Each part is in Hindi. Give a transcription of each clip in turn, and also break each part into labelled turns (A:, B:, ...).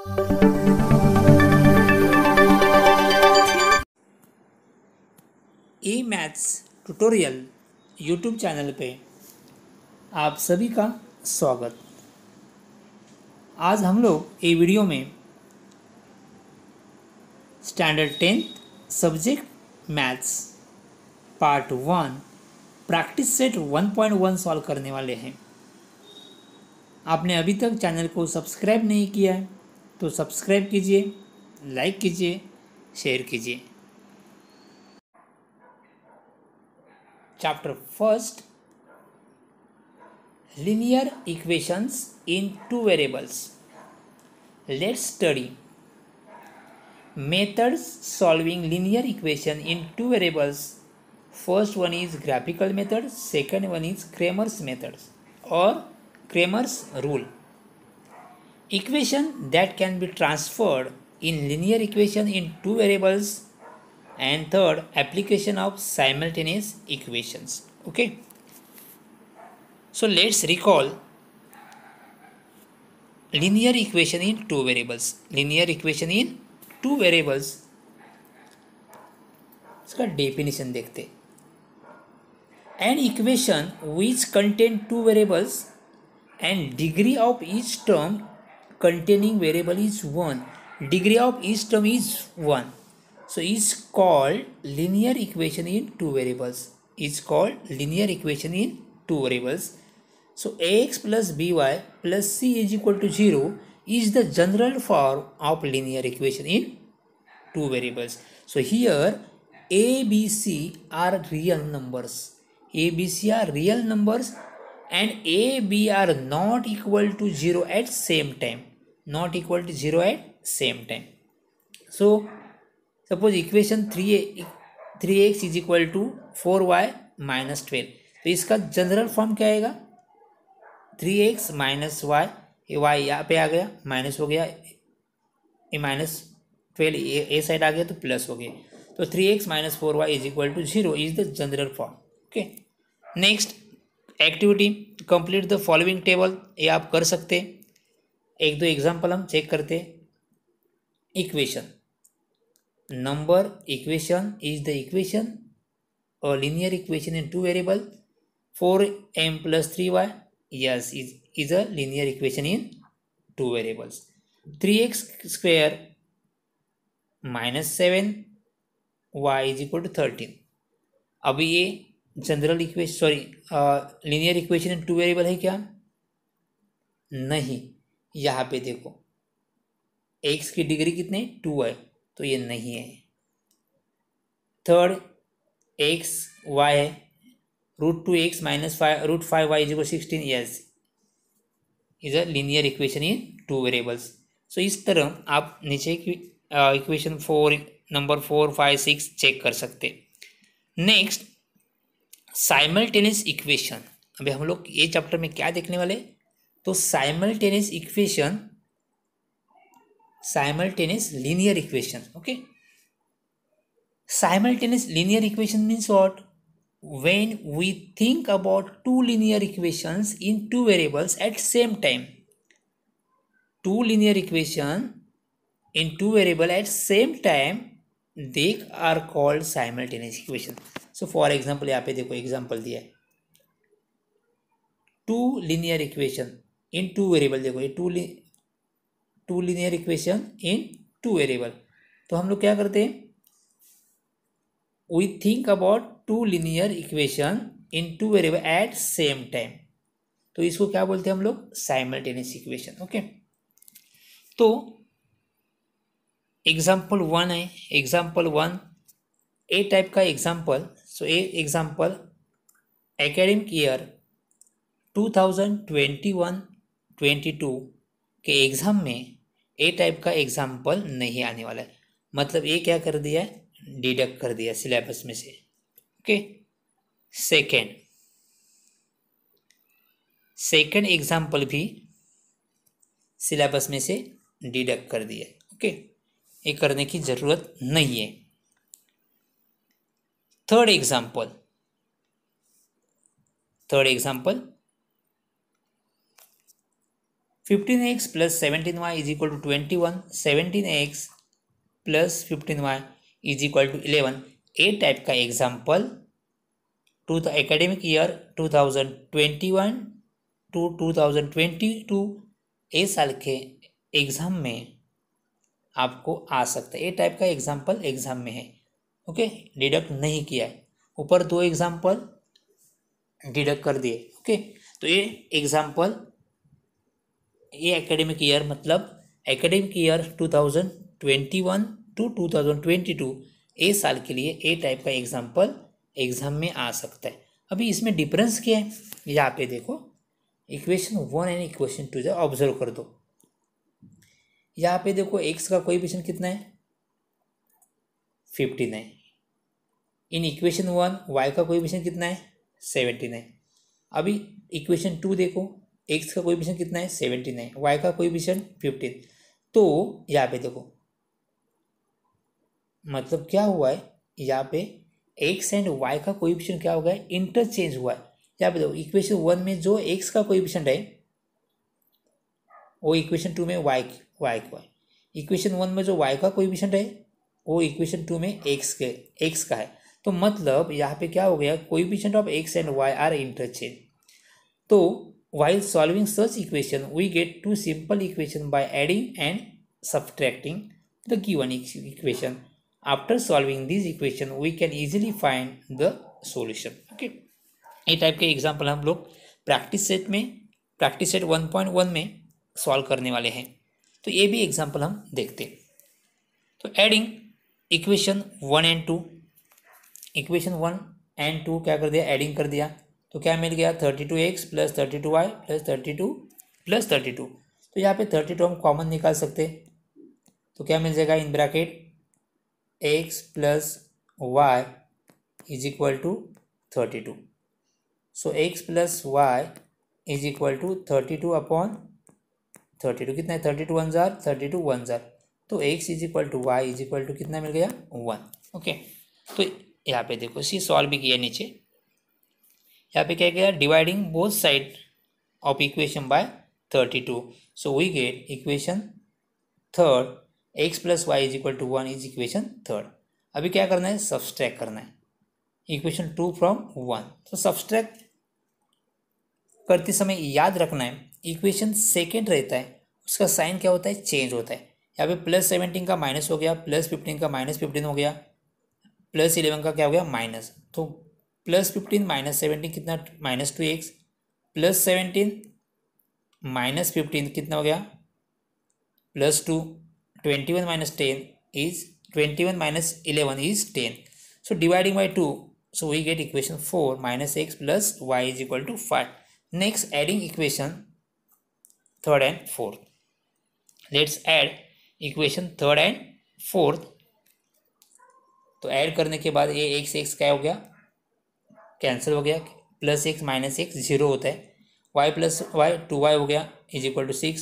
A: ई मैथ्स ट्यूटोरियल यूट्यूब चैनल पे आप सभी का स्वागत। आज हम लोग ये वीडियो में standard 10th subject maths part 1 practice set 1.1 solve करने वाले हैं। आपने अभी तक चैनल को सब्सक्राइब नहीं किया है तो सब्सक्राइब कीजिए, लाइक कीजिए, शेयर कीजिए। Chapter first, linear equations in two variables. Let's study methods solving linear equation in two variables. First one is graphical method, second one is Cramer's method or Cramer's rule. Equation that can be transferred in linear equation in two variables, and third, application of simultaneous equations. Okay, so let's recall linear equation in two variables. Linear equation in two variables, इसका definition देखते। An equation which contain two variables and degree of each term containing variable is 1. Degree of each term is 1. So is called linear equation in two variables. Is called linear equation in two variables. So ax plus by plus c is equal to 0 is the general form of linear equation in two variables. So here a, b, c are real numbers. A, b, c are real numbers and a, b are not equal to 0 at same time. Not equal to 0 at same time. So suppose equation 3x is equal to 4y minus 12, तो इसका जनरल फॉर्म क्या आएगा? 3x माइनस वाई, y यहाँ पे आ गया, माइनस हो गया, ये माइनस 12 ए साइड आ गया तो प्लस हो गया, तो 3x minus 4y is equal to 0 is the general form. Okay, next activity, complete the following table. ये आप कर सकते, एक दो एग्जाम्पल हम चेक करते। Equation number equation is the equation or linear equation in two variable. 4m plus 3y, yes, is a linear equation in two variables. 3x square minus 7y is equal to 13. अभी ये general equation, sorry linear equation in two variable है क्या? नहीं। यहाँ पे देखो x की डिग्री कितने? 2 है, तो ये नहीं है। थर्ड एक्स वाई है, √2x minus √5y is equal 16, yes, is a linear equation in two variables. So इस तरह आप नीचे इक्वेशन 4 नंबर 4, 5, 6 चेक कर सकते। Next simultaneous equation. अभी हम लोग ये चैप्टर में क्या देखने वाले? तो simultaneous equation, simultaneous linear equation. Okay, simultaneous linear equation means what? When we think about two linear equations in two variables at same time. Two linear equation in two variable at same time, they are called simultaneous equation. So for example, यहाँ पे देखो एग्जाम्पल दिया है, two linear equation in two variable। देखो ये two linear equation in two variable, तो हम लोग क्या करते हैं? We think about two linear equation in two variable at same time, तो इसको क्या बोलते हैं हम लोग? Simultaneous equation. ओके, तो एग्जाम्पल 1 है, एग्जाम्पल 1 ए टाइप का एग्जाम्पल। So a example academic year 2021-22 के एग्जाम में ए टाइप का एग्जाम्पल नहीं आने वाला है, मतलब ये क्या कर दिया है? डिडक्ट कर दिया सिलेबस में से। ओके, सेकेंड एग्जाम्पल भी सिलेबस में से डिडक्ट कर दिया। ओके, ये करने की जरूरत नहीं है। Third example 15x plus 17y is equal to 21, 17x plus 15y is equal to 11। A type का example to the academic year 2021 to 2022 ए साल के एग्जाम में आपको आ सकता है। ए टाइप का एग्जाम्पल एग्जाम में है, ओके, डिडक्ट नहीं किया है। ऊपर दो एग्जाम्पल डिडक्ट कर दिए, ओके। तो ये एग्जाम्पल ये एकेडमिक ईयर मतलब एकेडमिक ईयर 2021 टू 2022 ए साल के लिए ए टाइप का एग्जाम्पल एग्जाम में आ सकता है। अभी इसमें डिफरेंस क्या है, यहाँ पे देखो इक्वेशन 1 एंड इक्वेशन 2 जो ऑब्जर्व कर दो। यहाँ पे देखो x का कोएफिशिएंट कितना है 15 है। इन इक्वेशन 1 y का कोएफिशिएंट कितना है 17 है। अभी इक्वेशन 2 देखो x का कोएफिशिएंट कितना है 17 है, y का कोएफिशिएंट 15। तो यहाँ पे देखो मतलब क्या हुआ है, यहाँ पे x एंड y का कोएफिशिएंट क्या हो गया है इंटरचेंज हुआ है। यहाँ पे देखो इक्वेशन 1 में जो x का कोएफिशिएंट है वो इक्वेशन 2 में y का है। इक्वेशन 1 में जो y का कोएफिशिएंट है वो इक्वेशन 2 में x का है। तो मतलब यहाँ पे क्या हो गया, coefficient of x and y are interchange. तो while solving such equation we get two simple equation by adding and subtracting the given equation. After solving these equation we can easily find the solution, okay। ये टाइप के एग्जाम्पल हम लोग प्रैक्टिस सेट 1.1 में सॉल्व करने वाले हैं। तो ये भी एग्जाम्पल हम देखते हैं। तो adding equation 1 and 2, equation 1 and 2 क्या कर दिया, एडिंग कर दिया। तो क्या मिल गया 32x plus 32y plus 32 plus 32। तो यहाँ पे 32 हम कॉमन निकाल सकते हैं। तो क्या मिल जाएगा in bracket x plus y is equal to 32। So x plus y is equal to 32 upon 32। कितना है 32 वन जार 32 वन जार। तो x is equal to y is equal to कितना मिल गया 1, ओके। तो यहाँ पे देखो इसी सॉल्व भी किया नीचे। यहाँ पे क्या किया, dividing both side of equation by 32। So we get equation third x plus y is equal to 1 is equation third. अभी क्या करना है, सब्सट्रैक्ट करना है इक्वेशन 2 फ्रॉम 1। तो सब्सट्रैक्ट करते समय याद रखना है इक्वेशन सेकेंड रहता है उसका साइन क्या होता है, चेंज होता है। यहाँ पे प्लस 17 का माइनस हो गया, प्लस 15 का माइनस 15 हो गया, प्लस 11 का क्या हो गया माइनस। तो प्लस 15 माइनस 17 कितना -2x, प्लस 17 माइनस 15 कितना हो गया +2। 21 minus 10 is 21 minus 11 is 10। So dividing by 2, so we get equation 4 minus x plus y is equal to 5। Next adding equation third and fourth. Let's add equation third and fourth. तो ऐड करने के बाद ये x क्या हो गया कैंसिल हो गया, प्लस x माइनस x 0 होता है, y प्लस y 2y हो गया is equal to 6।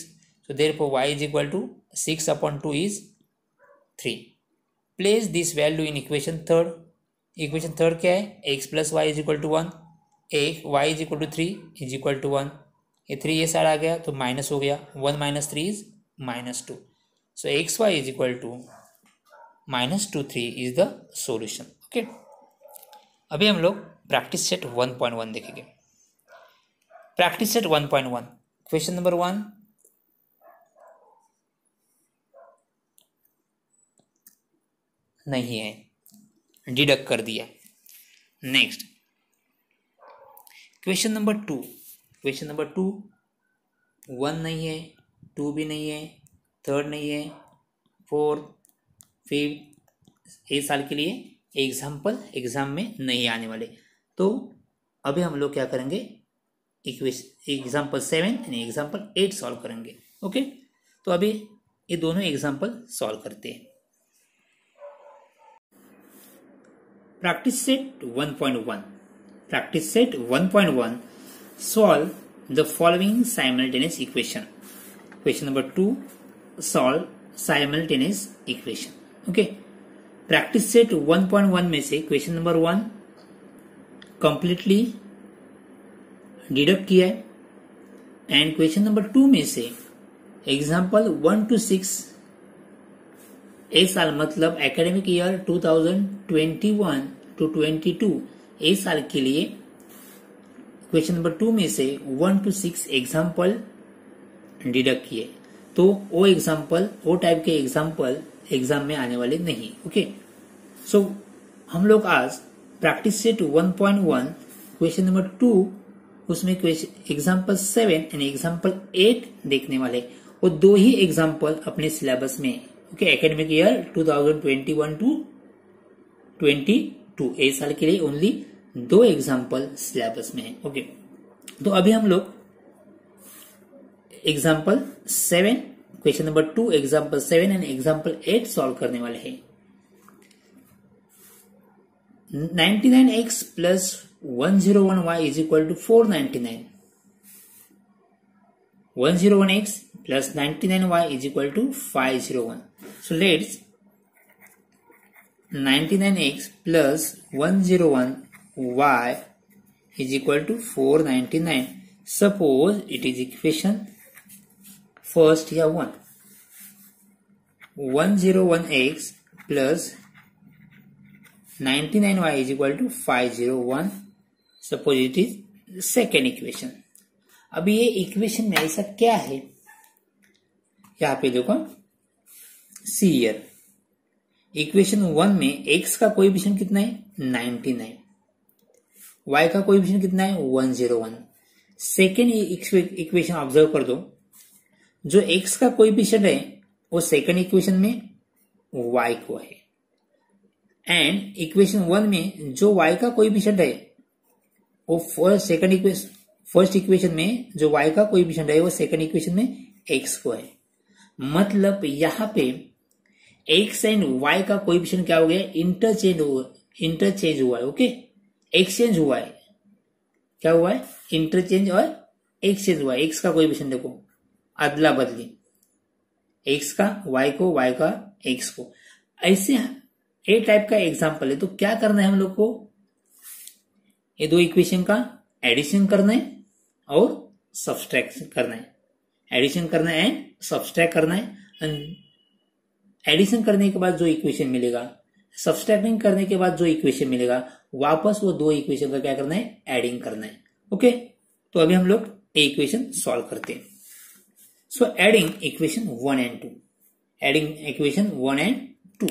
A: So therefore y is equal to 6 upon 2 is 3। Place this value in equation third. Equation third क्या है, x plus y is equal to 1, y is equal to 3 is equal to 1। ये 3 ये साइड आ गया तो माइनस हो गया, 1 minus 3 is -2। So x y is equal to -2 3 is the solution, okay. अभी हम लोग प्रैक्टिस सेट 1.1 देखेंगे। प्रैक्टिस सेट 1.1 क्वेश्चन नंबर 1 नहीं है, डिडक्ट कर दिया। Next question number 2, question number 2 1 नहीं है, 2 भी नहीं है, थर्ड नहीं है, फोर्थ फिफ्थ, इस साल के लिए एग्जाम्पल एग्जाम में नहीं आने वाले। तो अभी हम लोग क्या करेंगे, एग्जाम्पल 7 यानी एग्जाम्पल 8 सॉल्व करेंगे, ओके। तो अभी ये दोनों एग्जाम्पल सॉल्व करते हैं। Practice set 1.1, practice set 1.1 solve the following simultaneous equation. Question number 2 solve simultaneous equation, okay. Practice set 1.1 में से क्वेश्चन नंबर 1 कंप्लीटली डिडक्ट किया है एंड क्वेश्चन नंबर 2 में से एग्जाम्पल 1 to 6 ए साल मतलब एकेडमिक ईयर 2021 to 22 ए साल के लिए क्वेश्चन नंबर 2 में से 1 to 6 एग्जाम्पल डिडक्ट किए, तो वो एग्जाम्पल, वो टाइप के एग्जाम्पल एग्जाम में आने वाले नहीं। ओके, सो हम लोग आज प्रैक्टिस सेट 1.1 क्वेश्चन नंबर 2 उसमें एग्जाम्पल 7 एंड एग्जाम्पल 8 देखने वाले। वो दो ही एग्जाम्पल अपने सिलेबस में, ओके, एकेडमिक ईयर 2021 to 22 ए साल के लिए ओनली 2 एग्जाम्पल सिलेबस में है। ओके, तो अभी हम लोग example 7 question number 2 example 7 and example 8 solve करने वाले हैं। 99x plus 101y is equal to 499. 101x plus 99y is equal to 501. So let's 99x plus 101y is equal to 499. Suppose it is equation first here 1. 101x plus 99y is equal to 501. Suppose it is second equation. अभी ये इक्वेशन में ऐसा क्या है, यहाँ पे देखो सी ईयर इक्वेशन 1 में x का कोएफिशिएंट कितना है 99, y का कोएफिशिएंट कितना है 101। सेकेंड इक्वेशन ऑब्जर्व कर दो, जो x का कोएफिशिएंट है वो सेकेंड इक्वेशन में y को है, एंड इक्वेशन 1 में जो y का कोएफिशिएंट है वो फर्स्ट इक्वेशन में जो y का कोएफिशिएंट है वो सेकेंड इक्वेशन में x को है। मतलब यहाँ पे x एंड y का कोएफिशिएंट क्या हो गया, इंटरचेंज हुआ है। ओके, एक्सचेंज हुआ है, क्या हुआ है, इंटरचेंज और एक्सचेंज हुआ है। x का कोएफिशिएंट देखो अदला बदली, x का y को, y का x को, ऐसे ए टाइप का एग्जाम्पल है। तो क्या करना है हम लोग को, ये दो इक्वेशन का एडिशन करना है और सब्सट्रैक्ट करना है, एडिशन करना है एंड सब्सट्रैक्ट करना है। एडिशन करने के बाद जो इक्वेशन मिलेगा, सब्सट्रैक्टिंग करने के बाद जो इक्वेशन मिलेगा, वापस वो दो इक्वेशन का क्या करना है, एडिंग करना है। ओके, तो अभी हम लोग ए इक्वेशन सॉल्व करते हैं। So adding equation 1 and 2, adding equation 1 and 2।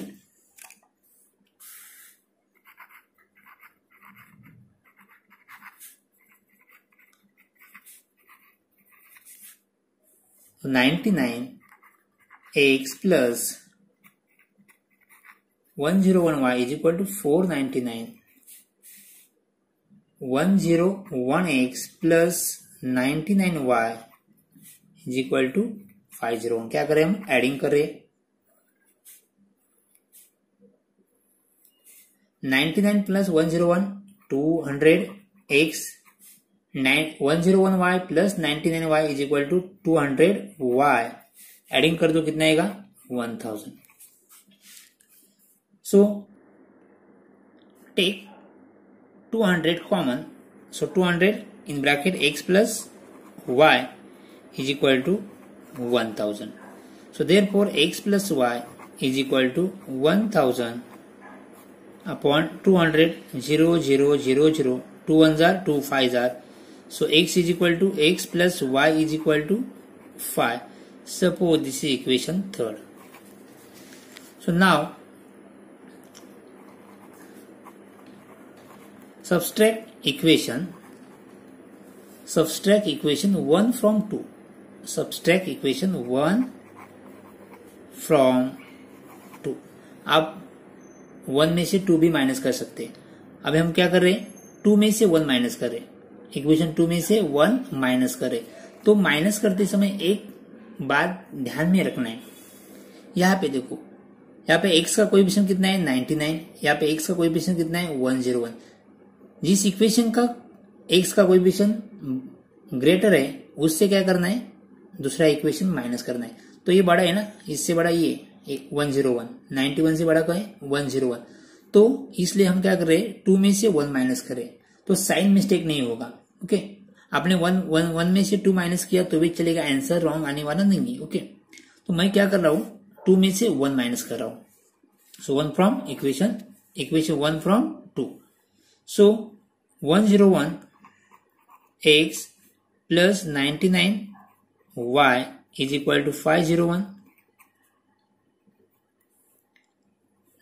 A: So 99x plus 101y is equal to 499. 101x plus 99y is equal to 501. क्या करें हम, एडिंग कर रहे हैं। 99 plus 101 200x 101y plus 99y is equal to 200y, adding कर दो कितना आएगा 1000। So take 200 common, so 200 in bracket x plus y is equal to 1000. So therefore x plus y is equal to 1000 upon 200, 0 0 0 0, 2 1s are 2 5s are. So x is equal to x plus y is equal to 5. Suppose this is equation 3rd. So now subtract equation 1 from 2. Subtract equation 1 from 2. आप 1 में से 2 भी माइनस कर सकते हैं। अभी हम क्या कर रहे हैं, 2 में से 1 माइनस कर रहे हैं, इक्वेशन 2 में से 1 माइनस कर रहे हैं। तो माइनस करते समय एक बात ध्यान में रखना है, यहाँ पे देखो, यहाँ पे x का कोएफिशिएंट कितना है 99, यहाँ पे x का कोएफिशिएंट कितना है 101। जिस इक्वेशन का x का कोएफिशिएंट ग्रेटर है उससे क्या करना है, दूसरा इक्वेशन माइनस करना है। तो ये बड़ा है ना, इससे बड़ा ये 101, 91 से बड़ा क्या है 101। तो इसलिए हम क्या कर रहे हैं, 2 में से 1 माइनस करें तो साइन मिस्टेक नहीं होगा। ओके, आपने वन में से 2 माइनस किया तो भी चलेगा, आंसर रॉन्ग आने वाला नहीं है। ओके, तो मैं क्या कर रहा हूं, 2 में से 1 माइनस कर रहा हूं। So 1 from equation 1 from 2। So 101 x plus 99 y is equal to 501।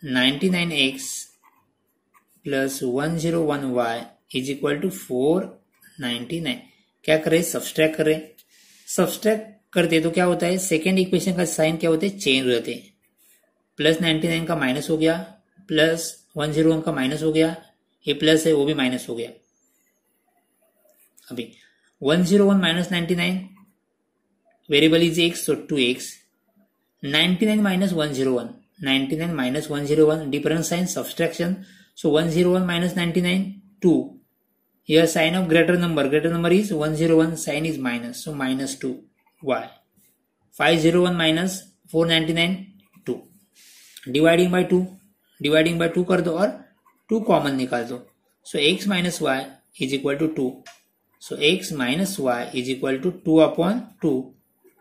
A: 99x plus 101y is equal to 499। क्या करें, सब्सट्रैक्ट करें। सब्सट्रैक्ट करते तो क्या होता है, सेकेंड इक्वेशन का साइन क्या होते हैं, चेंज हो जाते हैं। प्लस 99 का माइनस हो गया, प्लस 101 का माइनस हो गया, ये प्लस है वो भी माइनस हो गया। अभी 101 minus 99, variable is x, so 2x। 99 minus 101, 99 minus 101, difference sign subtraction. So 101 minus 99, 2। Here sign of greater number is 101, sign is minus, so minus 2y। 501 minus 499, 2। Dividing by 2 कर दो और 2 कॉमन निकाल दो। So x minus y is equal to 2। So x minus y is equal to 2 upon 2।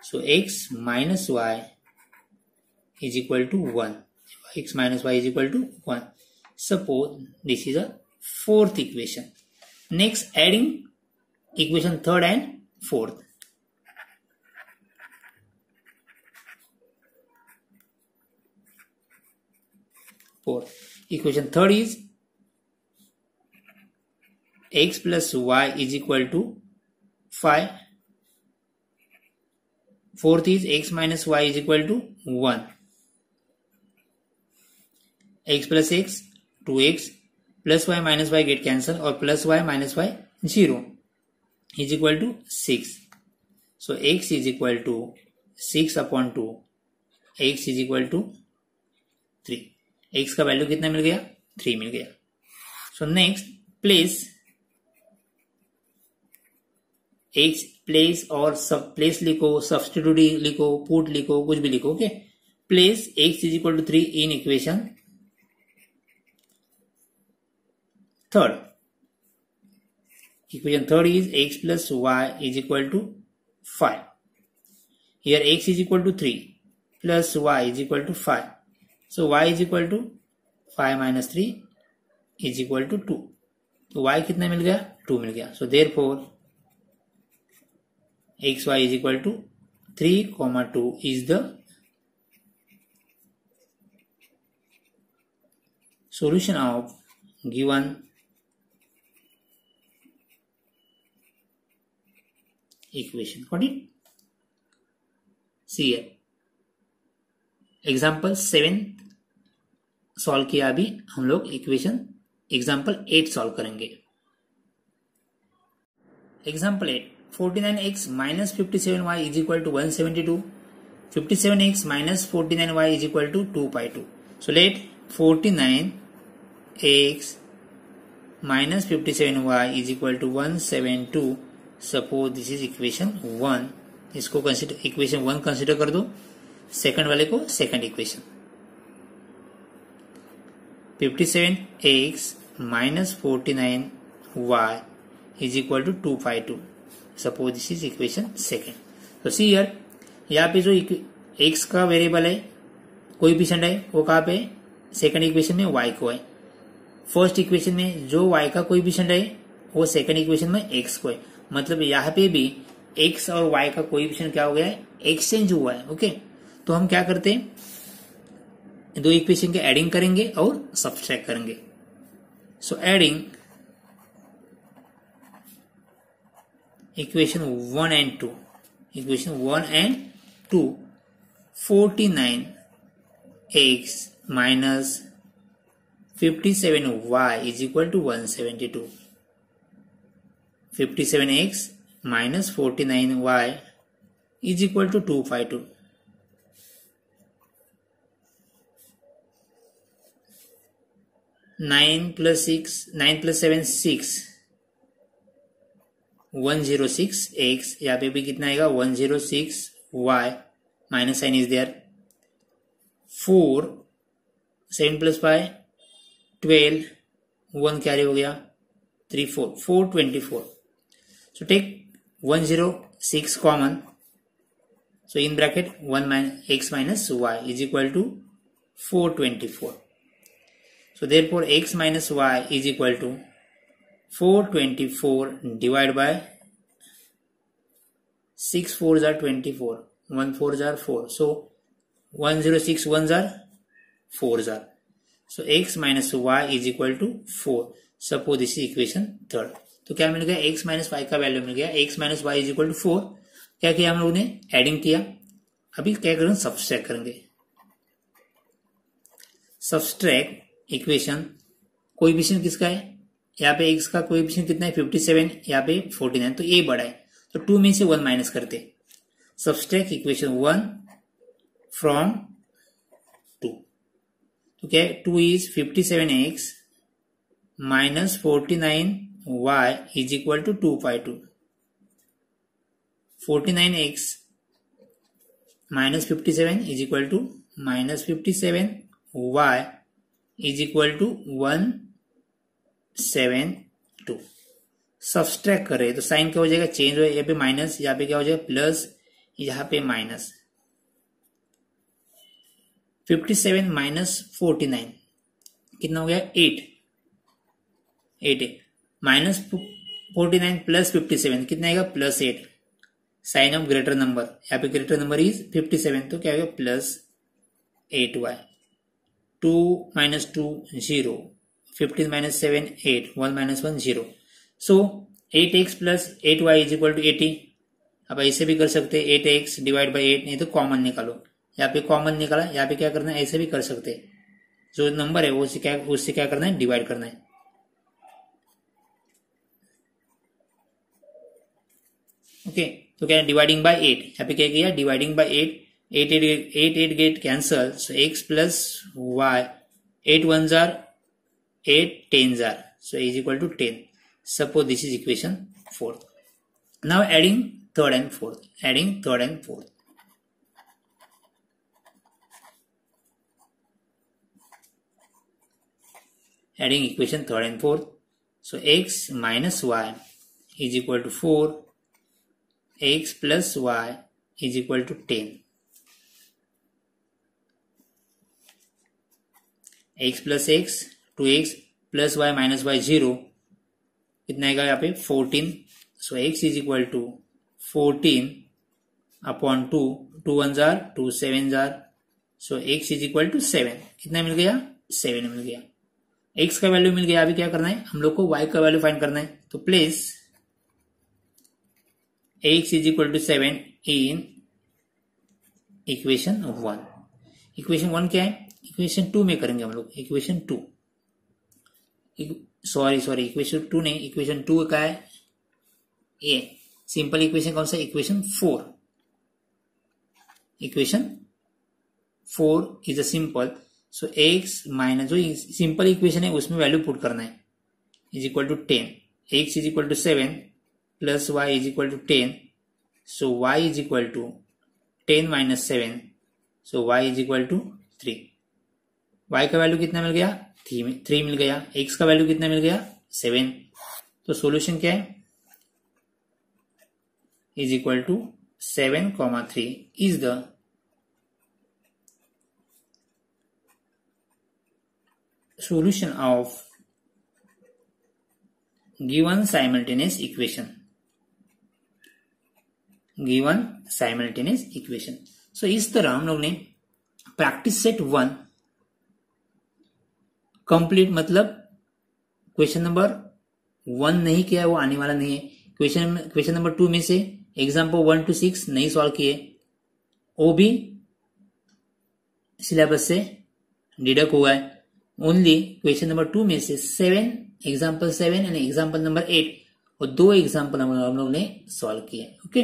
A: So x minus y is equal to 1. X minus y is equal to 1. Suppose this is a fourth equation. Next, adding equation third and fourth. Equation third is x plus y is equal to 5. Fourth is x minus y is equal to 1. x plus x 2x plus y minus y get cancel और plus y minus y 0 is equal to 6. So x is equal to 6 upon 2, x is equal to 3. x का वैल्यू कितना मिल गया, 3 मिल गया। So next, प्लेस और सब प्लेस लिखो, सब्स्टिट्यूट लिखो, पुट लिखो, कुछ भी लिखो। Okay, place x is equal to 3 in equation third. Equation third is x plus y is equal to 5. Here x is equal to 3 plus y is equal to 5. So y is equal to 5 minus 3 is equal to 2. तो y कितना मिल गया, 2 मिल गया। So therefore xy is equal to 3, 2 is the solution of given equation. Got it? See here. Example 7 solve किया। अभी हम लोग इक्वेशन एग्जाम्पल 8 सॉल्व करेंगे। Example 8, 49x minus 57y is equal to 172. 57x minus 49y is equal to 2 pi 2. So let 49x minus 57y is equal to 172. Suppose this is equation 1। इसको कंसिडर इक्वेशन 1 कंसिडर कर दो, सेकंड वाले को second equation. 57x minus 49y is equal to 2 pi 2. Suppose this is equation second. तो सी हियर, यहाँ पे जो x का वेरिएबल है, कोएफिशिएंट है, वो कहाँ पे, सेकंड इक्वेशन में y को है। फर्स्ट इक्वेशन में जो y का कोएफिशिएंट है वो सेकंड इक्वेशन में x को है। मतलब यहाँ पे भी x और y का कोएफिशिएंट क्या हो गया है, एक्सचेंज हुआ है। ओके, तो हम क्या करते हैं, दो इक्वेशन के एडिंग करेंगे और सब्सट्रैक्ट करेंगे। So adding equation 1 and 2, equation 1 and 2, 49x minus 57y is equal to 172. 57x minus 49y is equal to 2 pi 2. 9 plus 7 6, 106x, यहाँ पे भी कितना आएगा 106y, minus sign is there. 4 7 plus 5 12, 1 carry हो गया, 3 4 424। So take 106 common. So in bracket x minus y is equal to 424. So therefore x minus y is equal to 424 divided by 6 4s are 24, 1 4s are 4. So 106 1s are 4s are. So x minus y is equal to 4. Suppose this is equation third. तो क्या मिल गया, x माइनस वाई का वैल्यू मिल गया. x minus y is equal to 4. क्या किया हम लोगों ने, एडिंग किया. अभी क्या करेंगे, सबट्रैक्ट करेंगे. सबट्रैक्ट इक्वेशन कोएफिशिएंट किसका है, यहाँ पे x का कोएफिशिएंट कितना है 57, यहाँ पे 49. तो a बड़ा है तो 2 में से 1 माइनस करते. Subtract equation 1 from 2. तो क्या है, 2 is 57x minus 49y is equal to 2/2. 49x minus 57 is equal to minus 57y is equal to 172. Subtract कर रहे हैं तो साइन क्या हो जाएगा, चेंज हो, यहाँ पे माइनस, यहाँ पे क्या हो जाएगा प्लस, यहाँ पे माइनस. 57 माइनस 49 कितना हो गया, 8 है. माइनस 49 प्लस 57 कितना आएगा, plus 8. Sign of greater number, यहाँ पे ग्रेटर नंबर इज 57, तो क्या होगा plus 8y. 2 minus 2 0, 15 minus 7 8, 1 minus 1 0. So 8x plus 8y is equal to 80. अब ऐसे भी कर सकते हैं, 8x डिवाइड बाई 8, नहीं तो कॉमन निकालो. यहाँ पे कॉमन निकाला, यहाँ पे क्या करना है, ऐसे भी कर सकते हैं. जो नंबर है वो उससे क्या करना है, डिवाइड करना है. ओके तो क्या है, डिवाइडिंग बाय 8. यहाँ पे क्या किया, dividing by 8. 8 get cancel. So x plus y, 8 1s are 8 10s are, so is equal to 10. Suppose this is equation 4. Now adding third and fourth. Adding equation third and fourth. So x minus y is equal to 4. X plus y is equal to 10. x plus x, 2x plus y minus y 0. कितना आएगा यहाँ पे 14. So x is equal to 14 upon 2. 2 1s are 2 7s are. So x is equal to 7. कितना मिल गया, 7 मिल गया. x का वैल्यू मिल गया. अभी क्या करना है, हम लोग को y का वैल्यू फाइंड करना है. तो place x is equal to 7 in equation 1. Equation 1 क्या है, इक्वेशन 2 में करेंगे हम लोग. इक्वेशन 2 सॉरी इक्वेशन 2 नहीं, इक्वेशन 2 का है ये. सिंपल इक्वेशन कौन सा, equation 4. Equation 4 is a simple. So x minus, जो सिंपल इक्वेशन है उसमें वैल्यू पुट करना है, is equal to 10. x is equal to 7 plus y is equal to 10. So y is equal to 10 minus 7. So y is equal to 3. y का वैल्यू कितना मिल गया, 3 मिल गया. x का वैल्यू कितना मिल गया, 7. तो सॉल्यूशन क्या है, is equal to 7,3 is the solution of given simultaneous equation. So इस तरह हम लोग ने प्रैक्टिस सेट 1 कंप्लीट, मतलब क्वेश्चन नंबर 1 नहीं किया, वो आने वाला नहीं है. क्वेश्चन नंबर 2 में से एग्जाम्पल 1 to 6 नहीं सॉल्व किए, वो भी सिलेबस से डिडक्ट हुआ है. ओनली क्वेश्चन नंबर 2 में से 7 एग्जाम्पल 7 एंड एग्जाम्पल नंबर 8 और 2 एग्जाम्पल हम लोग ने सॉल्व किए. ओके,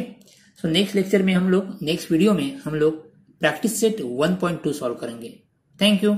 A: सो नेक्स्ट लेक्चर में हम लोग, नेक्स्ट वीडियो में हम लोग प्रैक्टिस सेट 1.2 सॉल्व करेंगे. Thank you.